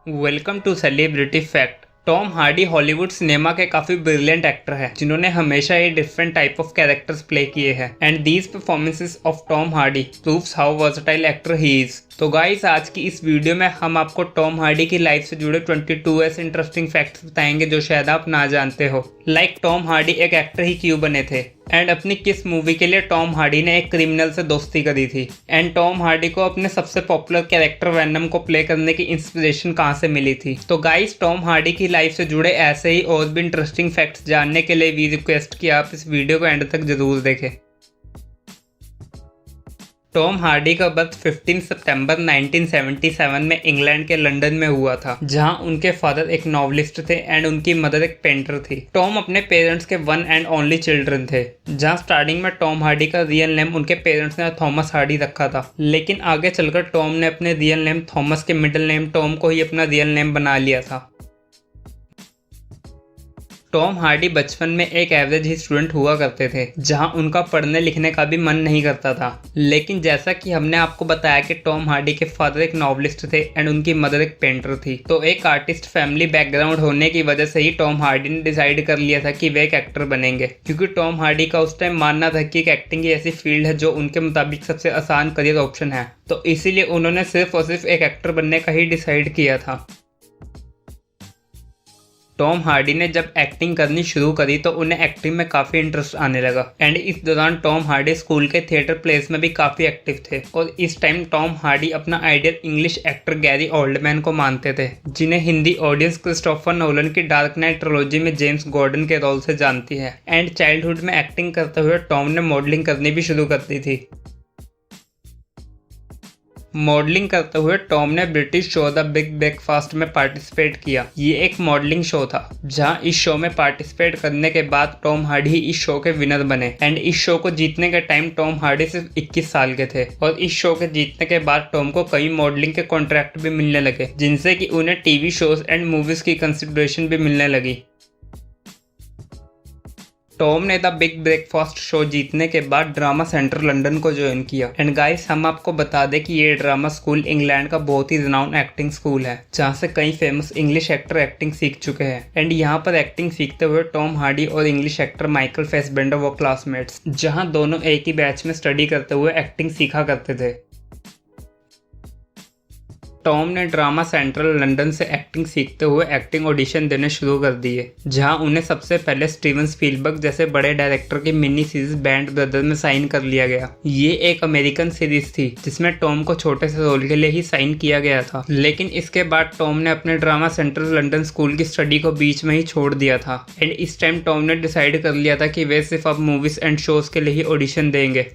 Welcome to celebrity fact. Tom Hardy Hollywood cinema के काफी brilliant actor हैं जिन्होंने हमेशा ही different type of characters play किए हैं and these performances of Tom Hardy proves how versatile actor he is. तो गाइस, आज की इस वीडियो में हम आपको टॉम हार्डी की लाइफ से जुड़े 22 ऐसे इंटरेस्टिंग फैक्ट्स बताएंगे जो शायद आप ना जानते हो। लाइक टॉम हार्डी एक एक्टर ही क्यों बने थे एंड अपनी किस मूवी के लिए टॉम हार्डी ने एक क्रिमिनल से दोस्ती करी थी एंड टॉम हार्डी को अपने सबसे पॉपुलर कैरेक्टर वेनम को प्ले करने की इंस्पिरेशन कहाँ से मिली थी। तो गाइस, टॉम हार्डी की लाइफ से जुड़े ऐसे ही और भी इंटरेस्टिंग फैक्ट्स जानने के लिए वी रिक्वेस्ट कि आप इस वीडियो को एंड तक जरूर देखें। टॉम हार्डी का बर्थ 15 सितंबर 1977 में इंग्लैंड के लंदन में हुआ था, जहां उनके फादर एक नॉवलिस्ट थे एंड उनकी मदर एक पेंटर थी। टॉम अपने पेरेंट्स के वन एंड ओनली चिल्ड्रन थे, जहां स्टार्टिंग में टॉम हार्डी का रियल नेम उनके पेरेंट्स ने थॉमस हार्डी रखा था, लेकिन आगे चलकर टॉम ने अपने रियल नेम थॉमस के मिडिल नेम टॉम को ही अपना रियल नेम बना लिया था। टॉम हार्डी बचपन में एक एवरेज ही स्टूडेंट हुआ करते थे, जहां उनका पढ़ने लिखने का भी मन नहीं करता था। लेकिन जैसा कि हमने आपको बताया कि टॉम हार्डी के फादर एक नॉवलिस्ट थे एंड उनकी मदर एक पेंटर थी, तो एक आर्टिस्ट फैमिली बैकग्राउंड होने की वजह से ही टॉम हार्डी ने डिसाइड कर लिया था कि वे एक एक्टर बनेंगे, क्योंकि टॉम हार्डी का उस टाइम मानना था कि एक एक्टिंग की ऐसी फील्ड है जो उनके मुताबिक सबसे आसान करियर ऑप्शन है। तो इसीलिए उन्होंने सिर्फ और सिर्फ एक एक्टर बनने का ही डिसाइड किया था। टॉम हार्डी ने जब एक्टिंग करनी शुरू करी तो उन्हें एक्टिंग में काफ़ी इंटरेस्ट आने लगा एंड इस दौरान टॉम हार्डी स्कूल के थिएटर प्लेस में भी काफ़ी एक्टिव थे और इस टाइम टॉम हार्डी अपना ideal English actor Gary Oldman को मानते थे, जिन्हें हिंदी ऑडियंस क्रिस्टोफर नोलन की डार्क नाइट ट्रिलॉजी में जेम्स गॉर्डन के रोल से जानती है। एंड चाइल्डहुड में एक्टिंग करते हुए टॉम ने मॉडलिंग करनी भी शुरू कर दी थी। मॉडलिंग करते हुए टॉम ने British show the big breakfast में पार्टिसिपेट किया। ये एक मॉडलिंग शो था, जहां इस शो में पार्टिसिपेट करने के बाद टॉम हार्डी इस शो के विनर बने एंड इस शो को जीतने के टाइम टॉम हार्डी सिर्फ 21 साल के थे और इस शो के जीतने के बाद टॉम को कई मॉडलिंग के कॉन्ट्रैक्ट भी मिलने लगे, जिनसे कि उन्हें टीवी शोज एंड मूवीज की कंसिडरेशन भी मिलने लगी। टॉम ने द बिग ब्रेकफास्ट शो जीतने के बाद ड्रामा सेंटर लंदन को ज्वाइन किया एंड गाइस, हम आपको बता दें कि ये ड्रामा स्कूल इंग्लैंड का बहुत ही रिनाउंड एक्टिंग स्कूल है, जहां से कई फेमस इंग्लिश एक्टर एक्टिंग सीख चुके हैं एंड यहाँ पर एक्टिंग सीखते हुए टॉम हार्डी और इंग्लिश एक्टर माइकल फैसबेंडर वो क्लासमेट्स, जहाँ दोनों एक ही बैच में स्टडी करते हुए एक्टिंग सीखा करते थे। टॉम ने ड्रामा सेंट्रल लंदन से एक्टिंग सीखते हुए एक्टिंग ऑडिशन देने शुरू कर दिए, जहां उन्हें सबसे पहले स्टीवन स्पीलबर्ग जैसे बड़े डायरेक्टर की मिनी सीरीज बैंड ब्रदर में साइन कर लिया गया। ये एक अमेरिकन सीरीज थी जिसमें टॉम को छोटे से रोल के लिए ही साइन किया गया था, लेकिन इसके बाद टॉम ने अपने ड्रामा सेंट्रल लंदन स्कूल की स्टडी को बीच में ही छोड़ दिया था एंड इस टाइम टॉम ने डिसाइड कर लिया था कि वे सिर्फ अब मूवीज एंड शोज के लिए ही ऑडिशन देंगे।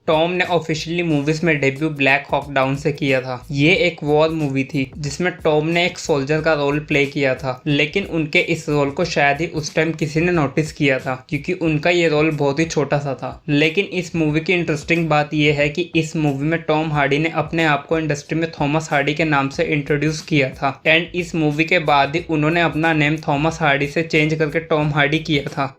टॉम ने ऑफिशियली मूवीज में डेब्यू ब्लैक हॉक डाउन से किया था। ये एक वॉर मूवी थी जिसमें टॉम ने एक सोल्जर का रोल प्ले किया था, लेकिन उनके इस रोल को शायद ही उस टाइम किसी ने नोटिस किया था क्योंकि उनका ये रोल बहुत ही छोटा सा था। लेकिन इस मूवी की इंटरेस्टिंग बात यह है कि इस मूवी में टॉम हार्डी ने अपने आप को इंडस्ट्री में थॉमस हार्डी के नाम से इंट्रोड्यूस किया था एंड इस मूवी के बाद ही उन्होंने अपना नेम थॉमस हार्डी से चेंज करके टॉम हार्डी किया था।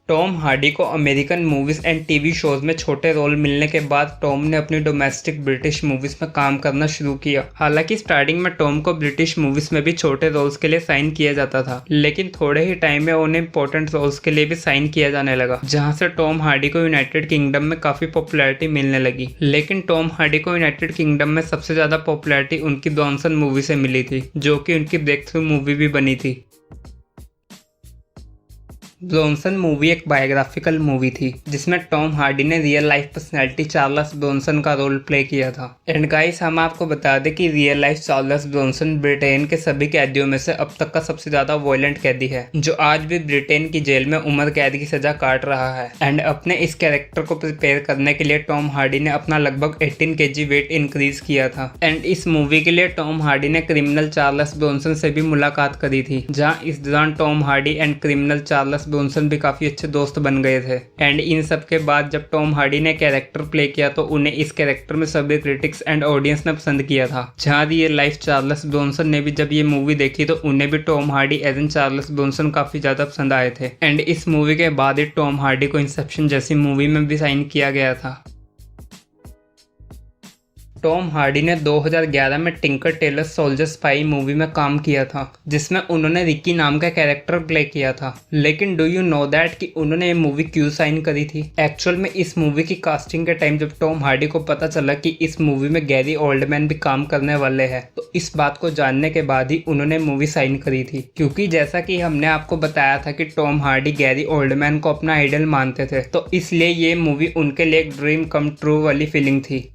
टॉम हार्डी को American movies and TV shows में छोटे रोल मिलने के बाद टॉम ने अपनी डोमेस्टिक ब्रिटिश मूवीज में काम करना शुरू किया। हालांकि स्टार्टिंग में टॉम को ब्रिटिश मूवीज में भी छोटे रोल्स के लिए साइन किया जाता था, लेकिन थोड़े ही टाइम में उन्हें इंपॉर्टेंट रोल्स के लिए भी साइन किया जाने लगा, जहां से टॉम हार्डी को यूनाइटेड किंगडम में काफी पॉपुलैरिटी मिलने लगी। लेकिन टॉम हार्डी को यूनाइटेड किंगडम में सबसे ज्यादा पॉपुलैरिटी उनकी ब्रॉन्सन मूवी से मिली थी, जो कि उनकी ब्रेक थ्रू मूवी भी बनी थी। ब्रॉन्सन मूवी एक बायोग्राफिकल मूवी थी जिसमें टॉम हार्डी ने real life personality Charles Bronson का रोल प्ले किया था एंड गाइस, हम आपको बता दें कि real life Charles Bronson Britain के सभी कैदियों में से अब तक का सबसे ज्यादा वायलेंट कैदी है, जो आज भी ब्रिटेन की जेल में उम्र कैद की सजा काट रहा है। एंड अपने इस कैरेक्टर को प्रिपेयर करने के लिए टॉम हार्डी ने अपना लगभग 18 kg वेट इंक्रीज किया था एंड इस मूवी के लिए टॉम हार्डी ने क्रिमिनल चार्ल्स ब्रॉन्सन से भी मुलाकात करी थी, जहाँ इस दौरान Tom Hardy and criminal Charles Bronson भी काफी अच्छे दोस्त बन गए थे। एंड इन सब के बाद जब टॉम हार्डी ने कैरेक्टर प्ले किया तो उन्हें इस कैरेक्टर में सभी क्रिटिक्स एंड ऑडियंस ने पसंद किया था। जहां रियल लाइफ चार्ल्स ब्रॉन्सन ने भी जब ये मूवी देखी तो उन्हें भी Tom Hardy as an Charles Bronson काफी ज्यादा पसंद आए थे एंड इस मूवी के बाद ही टॉम हार्डी को इंसेप्शन जैसी मूवी में भी साइन किया गया था। टॉम हार्डी ने 2011 में Tinker Tailor Soldier Spy movie में काम किया था, जिसमें उन्होंने रिकी नाम का कैरेक्टर प्ले किया था। लेकिन डू यू नो दैट कि उन्होंने ये मूवी क्यों साइन करी थी? एक्चुअल में इस मूवी की कास्टिंग के टाइम जब टॉम हार्डी को पता चला कि इस मूवी में गैरी ओल्डमैन भी काम करने वाले हैं, तो इस बात को जानने के बाद ही उन्होंने मूवी साइन करी थी। क्योंकि जैसा कि हमने आपको बताया था कि टॉम हार्डी गैरी ओल्डमैन को अपना आइडल मानते थे, तो इसलिए ये मूवी उनके लिए एक ड्रीम कम ट्रू वाली फीलिंग थी।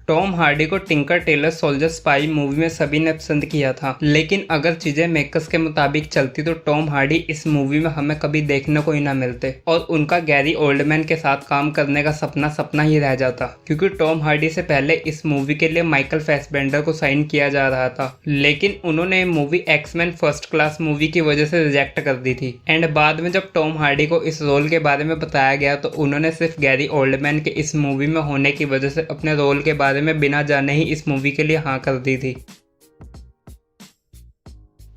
टॉम हार्डी को Tinker Tailor Soldier Spy movie में सभी ने पसंद किया था, लेकिन अगर चीजें मेकर्स के मुताबिक चलती तो टॉम हार्डी इस मूवी में हमें कभी देखने को ही ना मिलते और उनका गैरी ओल्डमैन के साथ काम करने का सपना ही रह जाता। क्योंकि टॉम हार्डी से पहले इस मूवी के लिए माइकल फैसबेंडर को साइन किया जा रहा था, लेकिन उन्होंने movie X-Men first class movie की वजह से रिजेक्ट कर दी थी। एंड बाद में जब टॉम हार्डी को इस रोल के बारे में बताया गया तो उन्होंने सिर्फ गैरी ओल्डमैन के इस मूवी में होने की वजह से अपने रोल के बारे में बिना जाने ही इस मूवी के लिए हाँ कर दी थी।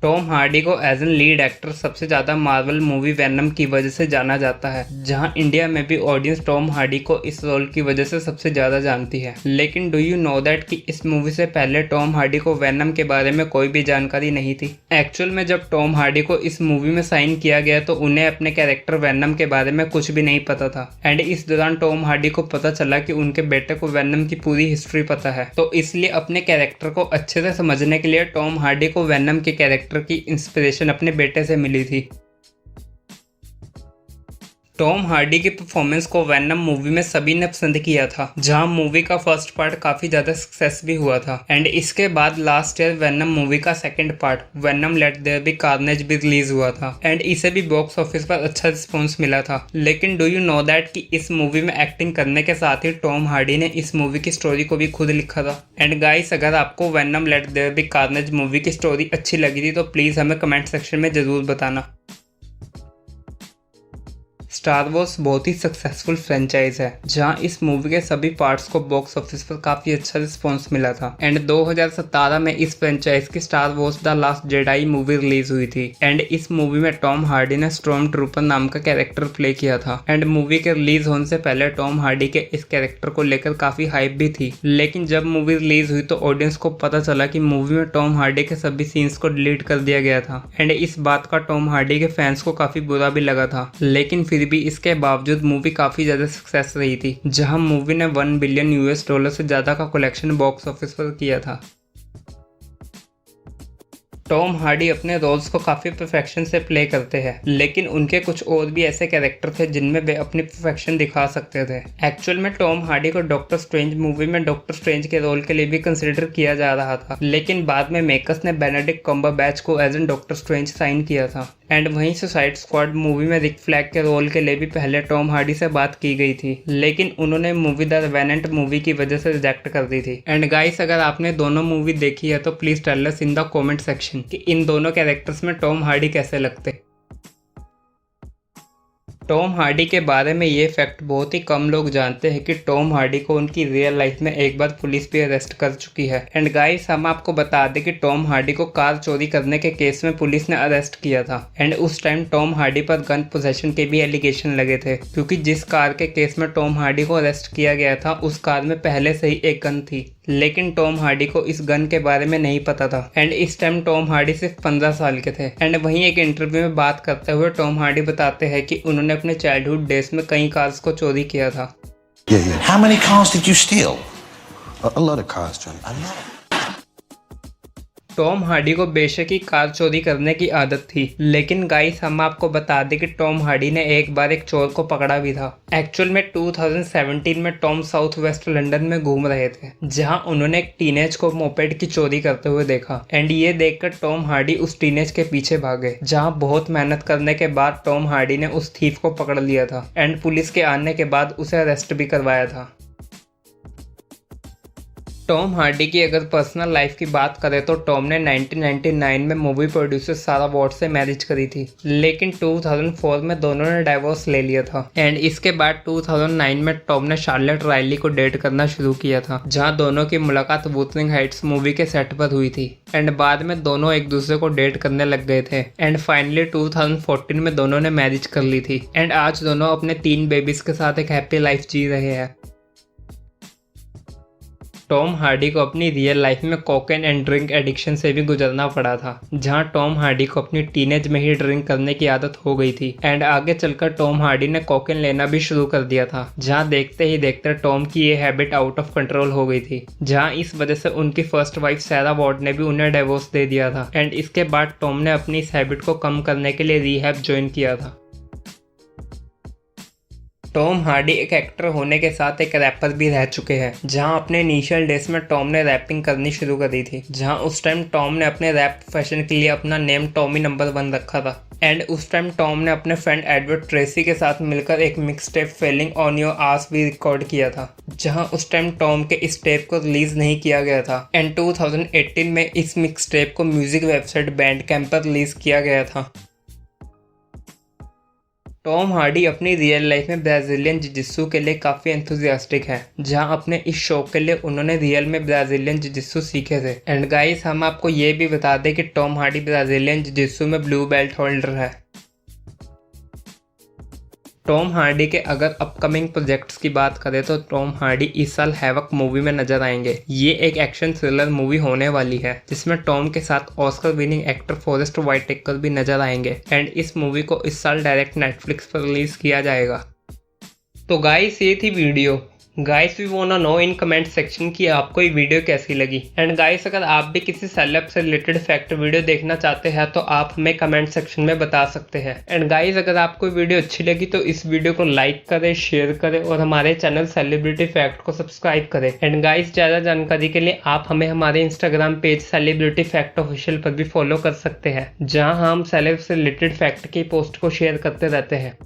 टॉम हार्डी को एज एन लीड एक्टर सबसे ज्यादा मार्वल मूवी वेनम की वजह से जाना जाता है, जहां इंडिया में भी ऑडियंस टॉम हार्डी को इस रोल की वजह से सबसे ज्यादा जानती है। लेकिन डू यू नो दैट कि इस मूवी से पहले टॉम हार्डी को वेनम के बारे में कोई भी जानकारी नहीं थी। एक्चुअल में जब टॉम हार्डी को इस मूवी में साइन किया गया तो उन्हें अपने कैरेक्टर वेनम के बारे में कुछ भी नहीं पता था। एंड इस दौरान टॉम हार्डी को पता चला कि उनके बेटे को वेनम की पूरी हिस्ट्री पता है, तो इसलिए अपने कैरेक्टर को अच्छे से समझने के लिए टॉम हार्डी को वेनम के कैरेक्टर की इंस्पिरेशन अपने बेटे से मिली थी। टॉम हार्डी की परफॉर्मेंस को वेनम मूवी में सभी ने पसंद किया था, जहां मूवी का फर्स्ट पार्ट काफी ज्यादा सक्सेस भी हुआ था। एंड इसके बाद लास्ट ईयर वेनम मूवी का second part Venom Let There Be Carnage भी रिलीज हुआ था एंड इसे भी बॉक्स ऑफिस पर अच्छा रिस्पॉन्स मिला था। लेकिन डू यू नो दैट कि इस मूवी में एक्टिंग करने के साथ ही टॉम हार्डी ने इस मूवी की स्टोरी को भी खुद लिखा था। एंड गाइस, अगर आपको Venom Let There Be Carnage movie की स्टोरी अच्छी लगी थी तो प्लीज हमें कमेंट सेक्शन में जरूर बताना। स्टार वॉर्स बहुत ही सक्सेसफुल फ्रेंचाइज है, जहां इस मूवी के सभी पार्ट्स को बॉक्स ऑफिस पर काफी अच्छा रिस्पॉन्स मिला था। एंड 2017 में इस फ्रेंचाइज की star Wars the last Jedi movie release हुई थी। एंड इस मूवी में टॉम हार्डी ने स्टॉर्म ट्रूपर नाम का कैरेक्टर प्ले किया था। एंड मूवी के रिलीज होने से पहले टॉम हार्डी के इस कैरेक्टर को लेकर काफी हाइप भी थी, लेकिन जब मूवी रिलीज हुई तो ऑडियंस को पता चला कि मूवी में टॉम हार्डी के सभी सीन्स को डिलीट कर दिया गया था। एंड इस बात का टॉम हार्डी के फैंस को काफी बुरा भी लगा था, लेकिन फिर भी इसके बावजूद मूवी काफी ज्यादा सक्सेस रही थी, जहां मूवी ने $1 बिलियन से ज्यादा का कलेक्शन बॉक्स ऑफिस पर किया था। टॉम हार्डी अपने रोल्स को काफ़ी परफेक्शन से प्ले करते हैं, लेकिन उनके कुछ और भी ऐसे कैरेक्टर थे जिनमें वे अपनी परफेक्शन दिखा सकते थे। एक्चुअल में टॉम हार्डी को डॉक्टर स्ट्रेंज मूवी में डॉक्टर स्ट्रेंज के रोल के लिए भी कंसिडर किया जा रहा था, लेकिन बाद में मेकर्स ने बेनेडिक्ट कम्बरबैच को as an doctor strange sign किया था। एंड वहीं सुसाइड स्क्वाड मूवी में रिक फ्लैग के रोल के लिए भी पहले टॉम हार्डी से बात की गई थी, लेकिन उन्होंने मूवी द रेवेनेंट मूवी की वजह से रिजेक्ट कर दी थी। एंड गाइस, अगर आपने दोनों मूवी देखी है तो please tell us in the comment section कि इन दोनों कैरेक्टर्स में टॉम हार्डी कैसे लगते। टॉम हार्डी के बारे में ये फैक्ट बहुत ही कम लोग जानते हैं कि टॉम हार्डी को उनकी रियल लाइफ में एक बार पुलिस भी अरेस्ट कर चुकी है। एंड गाइस, हम आपको बता दें कि टॉम हार्डी को कार चोरी करने के केस में पुलिस ने अरेस्ट किया था। एंड उस टाइम टॉम हार्डी पर गन पोजेशन के भी एलिगेशन लगे थे, क्योंकि जिस कार के केस में टॉम हार्डी को अरेस्ट किया गया था उस कार में पहले से ही एक गन थी, लेकिन टॉम हार्डी को इस गन के बारे में नहीं पता था। एंड इस टाइम टॉम हार्डी सिर्फ 15 साल के थे। एंड वहीं एक इंटरव्यू में बात करते हुए टॉम हार्डी बताते हैं कि उन्होंने अपने चाइल्डहुड डेज में कई कार्स को चोरी किया था। How many cars did you steal? A lot of cars, Johnny. A lot. Tom Hardy को बेशक ही कार चोरी करने की आदत थी, लेकिन गाइस, हम आपको बता दें कि टॉम हार्डी ने एक बार एक चोर को पकड़ा भी था। एक्चुअल में 2017 में टॉम साउथ वेस्ट लंदन में घूम रहे थे, जहां उन्होंने एक टीनेज को मोपेड की चोरी करते हुए देखा। एंड ये देखकर टॉम हार्डी उस टीनेज के पीछे भागे, जहां बहुत मेहनत करने के बाद टॉम हार्डी ने उस थीफ को पकड़ लिया था। एंड पुलिस के आने के बाद उसे अरेस्ट भी करवाया था। टॉम हार्डी की अगर पर्सनल लाइफ की बात करें तो टॉम ने 1999 में मूवी प्रोड्यूसर सारा वॉट से मैरिज करी थी, लेकिन 2004 में दोनों ने डाइवोर्स ले लिया था। एंड इसके बाद 2009 में टॉम ने शार्लेट राइली को डेट करना शुरू किया था, जहां दोनों की मुलाकात वुथरिंग हाइट्स मूवी के सेट पर हुई थी। एंड बाद में दोनों एक दूसरे को डेट करने लग गए थे। एंड फाइनली 2014 में दोनों ने मैरिज कर ली थी। एंड आज दोनों अपने 3 बेबीज के साथ एक हैप्पी लाइफ जी रहे हैं। टॉम हार्डी को अपनी रियल लाइफ में कोकेन एंड ड्रिंक एडिक्शन से भी गुजरना पड़ा था, जहां टॉम हार्डी को अपनी टीनेज में ही ड्रिंक करने की आदत हो गई थी एंड आगे चलकर टॉम हार्डी ने कोकेन लेना भी शुरू कर दिया था, जहां देखते ही देखते टॉम की ये हैबिट आउट ऑफ कंट्रोल हो गई थी, जहां इस वजह से उनकी फर्स्ट वाइफ सैरा वार्ड ने भी उन्हें डिवोर्स दे दिया था एंड इसके बाद टॉम ने अपनी इस हैबिट को कम करने के लिए रिहैब ज्वाइन किया था। टॉम हार्डी एक एक्टर होने के साथ एक रैपर भी रह चुके हैं, जहां अपने इनिशियल डेज में टॉम ने रैपिंग करनी शुरू करी थी, जहां उस टाइम टॉम ने अपने रैप प्रोफेशन के लिए अपना नेम टॉमी नंबर 1 रखा था एंड उस टाइम टॉम ने अपने फ्रेंड एडवर्ड ट्रेसी के साथ मिलकर एक mix tape failing on your ass भी रिकॉर्ड किया था, जहां उस टाइम टॉम के इस टेप को रिलीज नहीं किया गया था एंड 2018 में इस मिक्स टेप को म्यूजिक वेबसाइट बैंडकैम्प पर रिलीज किया गया था। टॉम हार्डी अपनी रियल लाइफ में ब्राज़ीलियन जिजित्सु के लिए काफ़ी एंथुजियास्टिक है, जहां अपने इस शो के लिए उन्होंने रियल में ब्राज़ीलियन जिजित्सु सीखे थे एंड गाइस हम आपको ये भी बता दें कि टॉम हार्डी ब्राज़ीलियन जिजित्सु में ब्लू बेल्ट होल्डर है। टॉम हार्डी के अगर अपकमिंग प्रोजेक्ट्स की बात करें तो टॉम हार्डी इस साल हैवक मूवी में नजर आएंगे। ये एक एक्शन थ्रिलर मूवी होने वाली है जिसमें टॉम के साथ Oscar winning actor forest Whittaker भी नजर आएंगे एंड इस मूवी को इस साल डायरेक्ट नेटफ्लिक्स पर रिलीज किया जाएगा। तो गाइस ये थी video. Guys we want to know in comment section कि आपको ये वीडियो कैसी लगी एंड गाइस अगर आप भी किसी सेलेब से रिलेटेड फैक्ट वीडियो देखना चाहते हैं तो आप हमें कमेंट सेक्शन में बता सकते हैं एंड गाइस अगर आपको वीडियो अच्छी लगी तो इस वीडियो को लाइक करें, शेयर करें और हमारे चैनल सेलिब्रिटी फैक्ट को सब्सक्राइब करें एंड गाइस ज़्यादा जानकारी के लिए आप हमें हमारे Instagram page celebrity fact official पर भी फॉलो कर सकते हैं, जहाँ हम सेलेब से रिलेटेड फैक्ट की पोस्ट को शेयर करते रहते हैं।